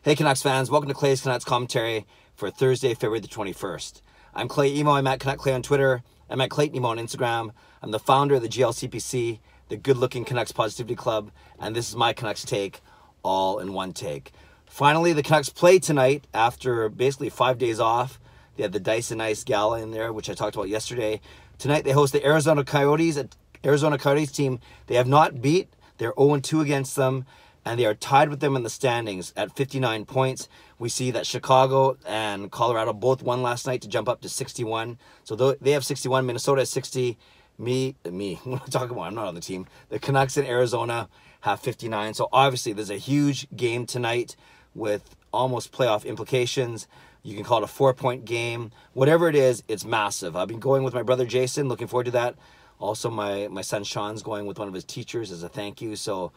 Hey Canucks fans, welcome to Clay's Canucks commentary for Thursday, February the 21st. I'm Clay Emo, I'm at Canuck Clay on Twitter, I'm at Clayton Emo on Instagram. I'm the founder of the GLCPC, the Good Looking Canucks Positivity Club, and this is my Canucks take, all in one take. Finally, the Canucks play tonight after basically 5 days off. They had the Dice and Ice Gala in there, which I talked about yesterday. Tonight they host the Arizona Coyotes, an Arizona Coyotes team they have not beat. They're 0-2 against them, and they are tied with them in the standings at 59 points. We see that Chicago and Colorado both won last night to jump up to 61. So they have 61, Minnesota has 60. Me, what am I talking about? I'm not on the team. The Canucks in Arizona have 59. So obviously there's a huge game tonight with almost playoff implications. You can call it a 4-point game. Whatever it is, it's massive. I've been going with my brother Jason, looking forward to that. Also, my son Sean's going with one of his teachers as a thank you. So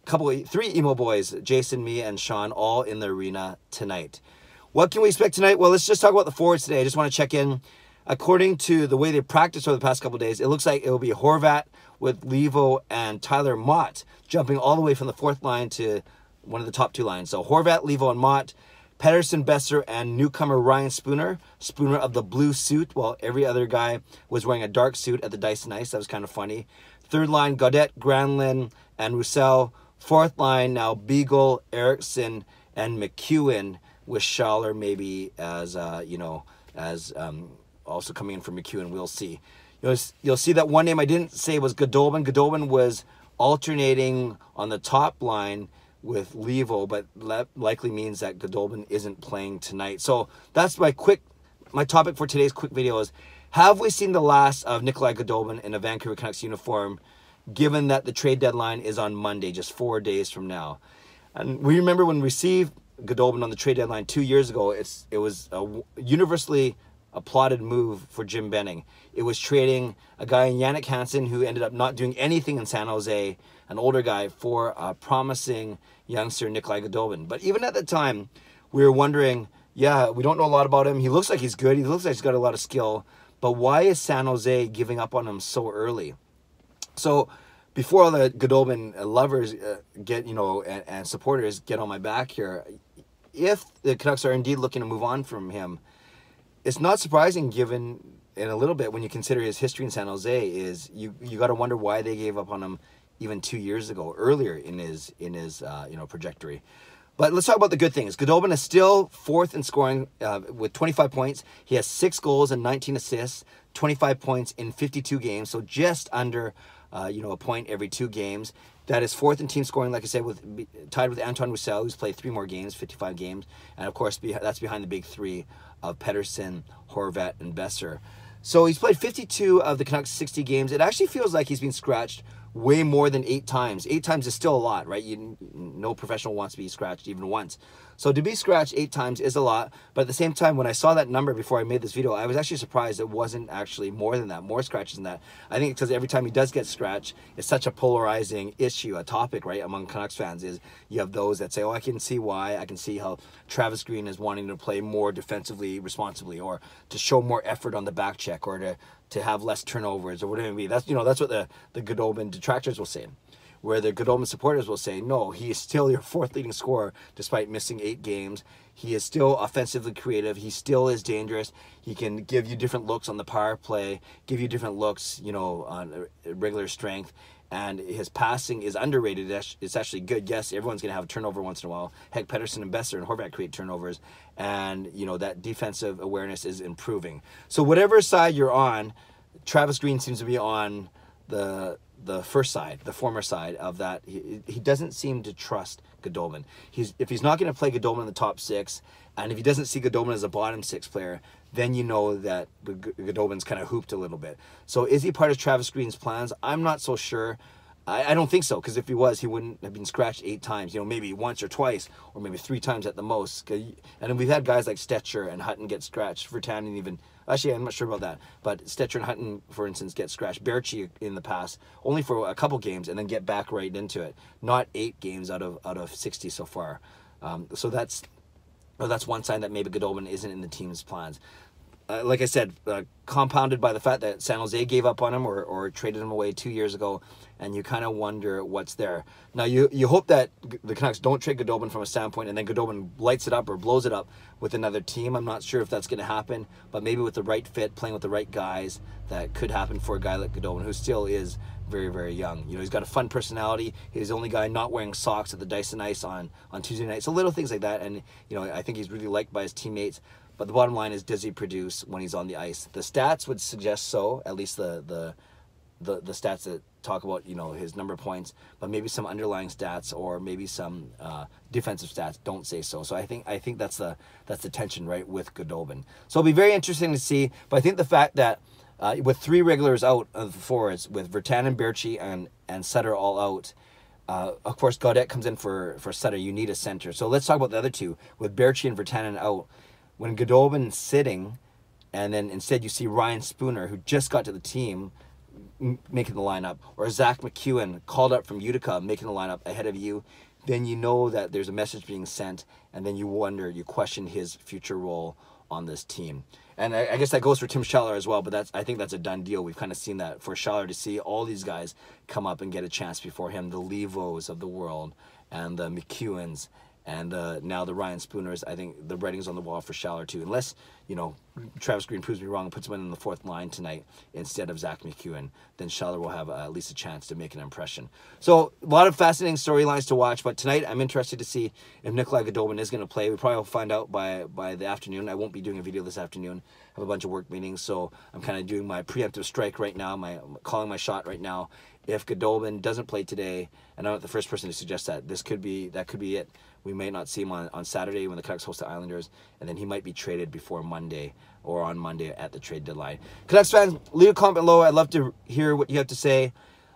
three emo boys, Jason, me, and Sean, all in the arena tonight. What can we expect tonight? Well, let's just talk about the forwards today. I just want to check in. According to the way they practiced over the past couple of days, it looks like it will be Horvat with Levo and Tyler Mott jumping all the way from the fourth line to one of the top two lines. So Horvat, Levo, and Mott, Pettersson, Besser, and newcomer Ryan Spooner. Spooner of the blue suit, while every other guy was wearing a dark suit at the Dice and Ice. That was kind of funny. Third line, Gaudette, Granlund, and Roussel. Fourth line, now Beagle, Erickson, and McEwen, with Schaller maybe as, also coming in for McEwen. We'll see. You'll see that one name I didn't say was Goldobin. Goldobin was alternating on the top line with Levo, but likely means that Goldobin isn't playing tonight. So that's my topic for today's quick video is, have we seen the last of Nikolay Goldobin in a Vancouver Canucks uniform, given that the trade deadline is on Monday, just 4 days from now? And we remember when we received Goldobin on the trade deadline 2 years ago, it was a universally applauded move for Jim Benning. It was trading a guy in Jannik Hansen who ended up not doing anything in San Jose, an older guy, for a promising youngster, Nikolay Goldobin. But even at the time, we were wondering, yeah, we don't know a lot about him. He looks like he's good. He looks like he's got a lot of skill. But why is San Jose giving up on him so early? So before all the Goldobin lovers and supporters get on my back here, if the Canucks are indeed looking to move on from him, it's not surprising, given in a little bit when you consider his history in San Jose, is you got to wonder why they gave up on him even 2 years ago, earlier in his trajectory. But let's talk about the good things. Goldobin is still fourth in scoring with 25 points. He has 6 goals and 19 assists, 25 points in 52 games, so just under a point every 2 games. That is fourth in team scoring, like I said, tied with Antoine Roussel, who's played 3 more games, 55 games. And, of course, that's behind the big 3 of Pettersson, Horvat, and Besser. So he's played 52 of the Canucks' 60 games. It actually feels like he's been scratched way more than 8 times. 8 times is still a lot, right? No professional wants to be scratched even once. So to be scratched 8 times is a lot. But at the same time, when I saw that number before I made this video, I was actually surprised it wasn't actually more than that, more scratches than that. I think because every time he does get scratched, it's such a polarizing issue, a topic, right, among Canucks fans, is you have those that say, oh, I can see why. I can see how Travis Green is wanting to play more defensively responsibly, or to show more effort on the back check, or to have less turnovers, or whatever it may be. That's what the Goldobin detractors will say. Where the Goldobin supporters will say, no, he is still your 4th leading scorer despite missing 8 games. He is still offensively creative. He still is dangerous. He can give you different looks on the power play, give you different looks, on regular strength. And his passing is underrated. It's actually good. Yes, everyone's going to have a turnover once in a while. Heck, Pettersson and Besser and Horvat create turnovers. And, that defensive awareness is improving. So whatever side you're on, Travis Green seems to be on the first side, the former side of that. He doesn't seem to trust Goldobin. If he's not going to play Goldobin in the top 6, and if he doesn't see Goldobin as a bottom 6 player, then you know that Goldobin's kind of hooped a little bit. So is he part of Travis Green's plans? I'm not so sure. I don't think so, because if he was, he wouldn't have been scratched 8 times. Maybe once or twice, or maybe 3 times at the most. And then we've had guys like Stetcher and Hutton get scratched. Virtanen even. Actually, I'm not sure about that. But Stetcher and Hutton, for instance, get scratched. Berchi in the past, only for a couple games, and then get back right into it. Not 8 games out of 60 so far. So that's one sign that maybe Goldobin isn't in the team's plans. like I said, compounded by the fact that San Jose gave up on him or traded him away 2 years ago, and you kind of wonder what's there. Now, you hope that the Canucks don't trade Goldobin from a standpoint, and then Goldobin lights it up or blows it up with another team. I'm not sure if that's going to happen, but maybe with the right fit, playing with the right guys, that could happen for a guy like Goldobin, who still is very, very young. You know, he's got a fun personality. He's the only guy not wearing socks at the Dyson Ice on Tuesday night. So little things like that, and you know, I think he's really liked by his teammates. But the bottom line is, does he produce when he's on the ice? The stats would suggest so, at least the stats that talk about, you know, his number of points, but maybe some underlying stats or maybe some defensive stats don't say so. So I think that's the tension, right, with Goldobin. So it'll be very interesting to see. But I think the fact that with 3 regulars out of the forwards, with Virtanen, Berchi, and Sutter all out, of course Gaudette comes in for Sutter. You need a center. So let's talk about the other two. With Berchi and Virtanen out, when Goldobin's sitting, and then instead you see Ryan Spooner, who just got to the team, making the lineup, or Zach McEwen called up from Utica making the lineup ahead of you, then you know that there's a message being sent, and then you question his future role on this team. And I guess that goes for Tim Schaller as well, but I think that's a done deal. We've kind of seen that for Schaller to see all these guys come up and get a chance before him, the Levos of the world and the McEwens, and now the Ryan Spooners. I think the writing's on the wall for Schaller too, unless, you know, Travis Green proves me wrong and puts him in the 4th line tonight instead of Zach McEwen. Then Schaller will have at least a chance to make an impression. So a lot of fascinating storylines to watch, but tonight I'm interested to see if Nikolay Goldobin is going to play. We probably will find out by the afternoon. I won't be doing a video this afternoon. I have a bunch of work meetings, so I'm kind of doing my preemptive strike right now, calling my shot right now. If Goldobin doesn't play today, and I'm not the first person to suggest that, that could be it. We may not see him on Saturday when the Canucks host the Islanders, and then he might be traded before Monday or on Monday at the trade deadline. Canucks fans, leave a comment below. I'd love to hear what you have to say.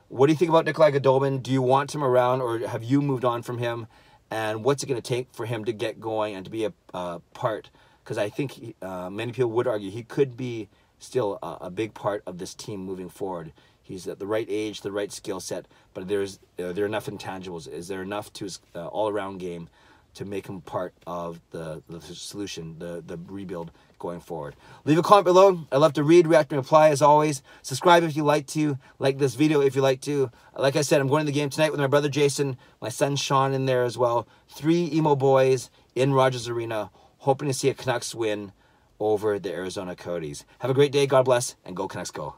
What do you think about Nikolay Goldobin? Do you want him around, or have you moved on from him? And what's it going to take for him to get going and to be a part? Because I think many people would argue he could be still a big part of this team moving forward. He's at the right age, the right skill set, but there are enough intangibles. Is there enough to his all-around game to make him part of the solution, the rebuild going forward? Leave a comment below. I'd love to read, react, and reply as always. Subscribe if you like to. Like this video if you like to. Like I said, I'm going to the game tonight with my brother Jason, my son Sean in there as well. 3 emo boys in Rogers Arena, hoping to see a Canucks win over the Arizona Coyotes. Have a great day. God bless, and go Canucks go.